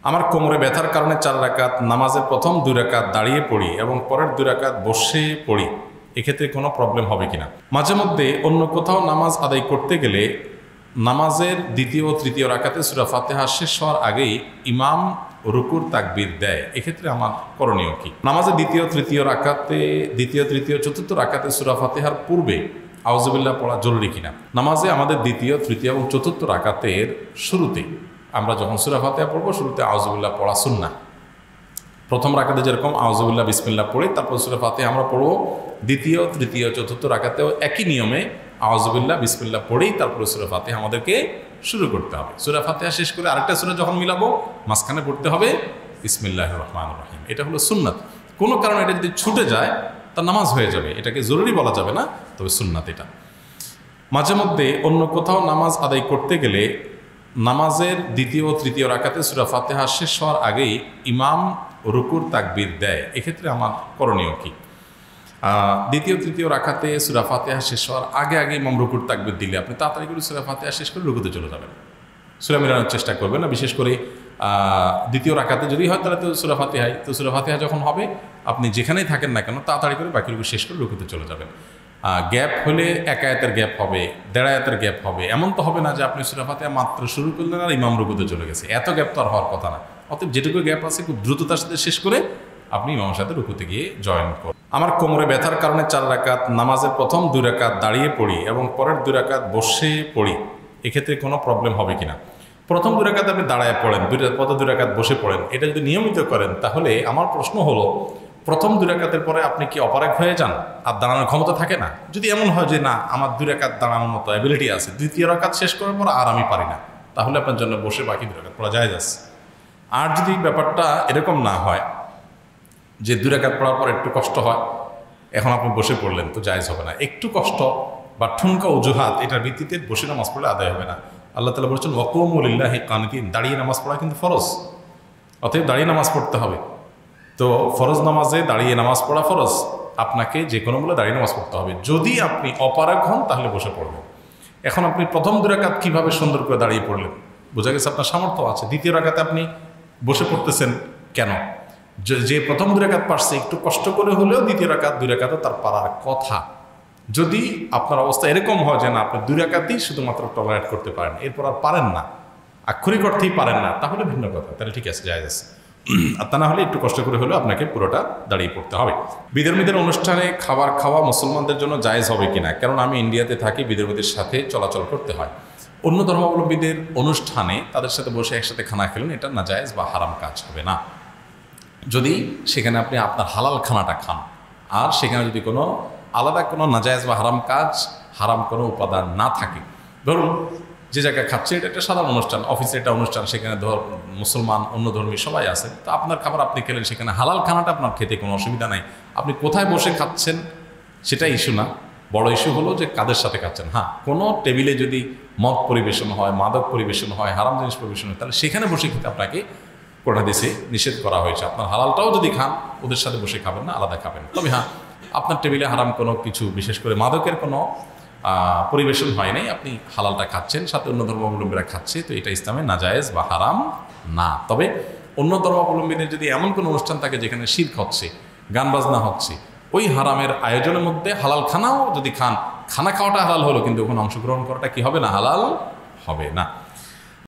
আমার কোমরে ব্যথার কারণে 4 রাকাত নামাজের প্রথম 2 রাকাত দাঁড়িয়ে পড়ি এবং পরের 2 রাকাত বসে পড়ি, এক্ষেত্রে কোনো প্রবলেম হবে কিনা? মাঝে মধ্যে অন্য কোথাও নামাজ আদায় করতে গেলে নামাজের দ্বিতীয় ও তৃতীয় রাকাতে সূরা ফাতিহা শেষ হওয়ার আগেই ইমাম রুকুর তাকবীর দেয়, এক্ষেত্রে আমার করণীয় কি? নামাজের দ্বিতীয় তৃতীয় রাকাতে, দ্বিতীয় তৃতীয় চতুর্থ রাকাতে সূরা ফাতিহার পূর্বে আউযুবিল্লাহ পড়া জরুরি কিনা? নামাজে আমাদের দ্বিতীয় তৃতীয় এবং চতুর্থ রাকাতের শুরুতে আমরা যখন সূরা ফাতিহা পড়বো, শুরুতে আউযুবিল্লাহ পড়া সুন্নাহ। প্রথম রাকাতে যেরকম আউযুবিল্লাহ বিসমিল্লাহ পড়ি, তারপর সূরা ফাতিহা আমরা পড়বো। দ্বিতীয় তৃতীয় চতুর্থ রাকাতেও একই নিয়মে আউযুবিল্লাহ বিসমিল্লাহ পড়েই তারপরে সূরা ফাতিহা আমাদেরকে শুরু করতে হবে। সূরা ফাতিহা শেষ করে আরেকটা সূরা যখন মিলাবো, মাঝখানে পড়তে হবে বিসমিল্লাহির রহমানির রহিম। এটা হলো সুন্নাত। কোনো কারণে এটা যদি ছুটে যায় তার নামাজ হয়ে যাবে, এটাকে জরুরি বলা যাবে না, তবে সুন্নাত এটা। মাঝে মধ্যে অন্য কোথাও নামাজ আদায় করতে গেলে নামাজের দ্বিতীয় ও তৃতীয় রাকাতে সূরা ফাতিহা শেষ হওয়ার আগেই ইমাম রুকুর তাকবীর দেয়, এক্ষেত্রে আমার করণীয় কি? দ্বিতীয় তৃতীয় রাকাতে সূরা ফাতিহা শেষ হওয়ার আগে ইমাম রুকুর তাকবীর দিলে আপনি তাড়াতাড়ি করে সূরা ফাতিহা শেষ করে রুকুতে চলে যাবেন, সূরা মিলানোর চেষ্টা করবেন না। বিশেষ করে দ্বিতীয় রাকাতে যদি হয় তাহলে তো সূরা ফাতিহাই, তো সূরা ফাতিহা যখন হবে আপনি যেখানেই থাকেন না কেন তাড়াতাড়ি করে বাকি রুকু শেষ করে রুকুতে চলে যাবেন। গ্যাপ হলে 1 আয়াতের গ্যাপ হবে, 1.5 আয়াতের গ্যাপ হবে, এমন তো হবে না যে আপনি সূরা ফাতিহা মাত্র শুরু করলেন আর ইমাম রুকুতে চলে গেছে, এত গ্যাপ তো আর হওয়ার কথা না। অতএব যেটুকু গ্যাপ আছে খুব দ্রুততার সাথে শেষ করে আপনি ইমামের সাথে রুকুতে গিয়ে জয়েন করুন। আমার কোমরে ব্যথার কারণে 4 রাকাত নামাজের প্রথম 2 রাকাত দাঁড়িয়ে পড়ি এবং পরের 2 রাকাত বসে পড়ি, এক্ষেত্রে কোনো প্রবলেম হবে কিনা? প্রথম 2 রাকাত আপনি দাঁড়ায় পড়েন, 2 রাকাত বসে পড়েন, এটা যদি নিয়মিত করেন তাহলে আমার প্রশ্ন হলো, প্রথম 2 রাকাতের পরে আপনি কি অপারগ হয়ে যান আর দাঁড়ানোর ক্ষমতা থাকে না? যদি এমন হয় যে না, আমার 2 রাকাত দাঁড়ানোর মতো অ্যাবিলিটি আছে, দ্বিতীয় রাকাত শেষ করার পর আর আমি পারি না, তাহলে আপনার জন্য বসে বাকি 2 রাকাত পড়া জায়েজ আছে। আর যদি ব্যাপারটা এরকম না হয় যে 2 রাকাত পড়ার পর একটু কষ্ট হয়, এখন আপনি বসে পড়লেন, তো জায়েজ হবে না। একটু কষ্ট বা ঠুনকা অজুহাত এটার ভিত্তিতে বসে নামাজ পড়লে আদায় হবে না। আল্লাহ তাআলা বলেছেন ওয়াকুমু লিল্লাহি কানিতিন, দাঁড়িয়ে নামাজ পড়া কিন্তু ফরজ, অতএব দাঁড়িয়ে নামাজ পড়তে হবে। তো ফরজ নামাজে দাঁড়িয়ে নামাজ পড়া ফরজ, আপনাকে যে কোনো মূল্যে দাঁড়িয়ে নামাজ পড়তে হবে। যদি আপনি অপারগ হন তাহলে বসে পড়বেন। এখন আপনি প্রথম 2 রাকাত কীভাবে সুন্দর করে দাঁড়িয়ে পড়লেন? বোঝা গেছে আপনার সামর্থ্য আছে। দ্বিতীয় রাকাতে আপনি বসে পড়তেছেন কেন? যে প্রথম 2 রাকাত পারছে একটু কষ্ট করে হলেও দ্বিতীয় রাকাত 2 রাকাতও তার পারার কথা। যদি আপনার অবস্থা এরকম হয় যে না, আপনি 2 রাকাতই শুধুমাত্র টলারেট করতে পারেন, এরপর আর পারেন না, আক্ষরিক অর্থেই পারেন না, তাহলে ভিন্ন কথা, তাহলে ঠিক আছে, জায়েজ আছে। আর তা না হলে একটু কষ্ট করে হলেও আপনাকে পুরোটা দাঁড়িয়ে পড়তে হবে। বিধর্মীদের অনুষ্ঠানে খাবার খাওয়া মুসলমানদের জন্য জায়েজ হবে কিনা? কারণ আমি ইন্ডিয়াতে থাকি, বিধর্মীদের সাথে চলাচল করতে হয়। অন্য ধর্মাবলম্বীদের অনুষ্ঠানে তাদের সাথে বসে একসাথে খানা খেলেন, এটা নাজায়েজ বা হারাম কাজ হবে না, যদি সেখানে আপনি আপনার হালাল খানাটা খান। আর সেখানে যদি কোনো আলাদা কোনো নাজায়েজ বা হারাম কাজ, হারাম কোনো উপাদান না থাকে, ধরুন যে জায়গায় খাচ্ছে এটা একটা সাধারণ অনুষ্ঠান, অফিসে একটা অনুষ্ঠান, সেখানে মুসলমান অন্য ধর্মী সবাই আছে, তো আপনার খাবার আপনি খেলেন, সেখানে হালাল খানাটা আপনার খেতে কোনো অসুবিধা নাই। আপনি কোথায় বসে খাচ্ছেন সেটা ইস্যু না, বড় ইস্যু হলো যে কাদের সাথে খাচ্ছেন। হ্যাঁ, কোনো টেবিলে যদি মদ পরিবেশন হয়, মাদক পরিবেশন হয়, হারাম জিনিস পরিবেশন হয়, তাহলে সেখানে বসে খেতে আপনাকে কোটা দেশে নিষেধ করা হয়েছে। আপনার হালালটাও যদি খান, ওদের সাথে বসে খাবেন না, আলাদা খাবেন। তবে হ্যাঁ, আপনার টেবিলে হারাম কোনো কিছু, বিশেষ করে মাদকের কোনো পরিবেশন হয় নাই, আপনি হালালটা খাচ্ছেন, সাথে অন্য ধর্মাবলম্বীরা খাচ্ছে, তো এটা ইসলামে নাজায়েজ বা হারাম না। তবে অন্য ধর্মাবলম্বীদের যদি এমন কোনো অনুষ্ঠান থাকে যেখানে শিরক হচ্ছে, গান বাজনা হচ্ছে, ওই হারামের আয়োজনের মধ্যে হালাল খানাও যদি খান, খানা খাওয়াটা হালাল হলো, কিন্তু ওখানে অংশগ্রহণ করাটা কি হবে না, হালাল হবে না।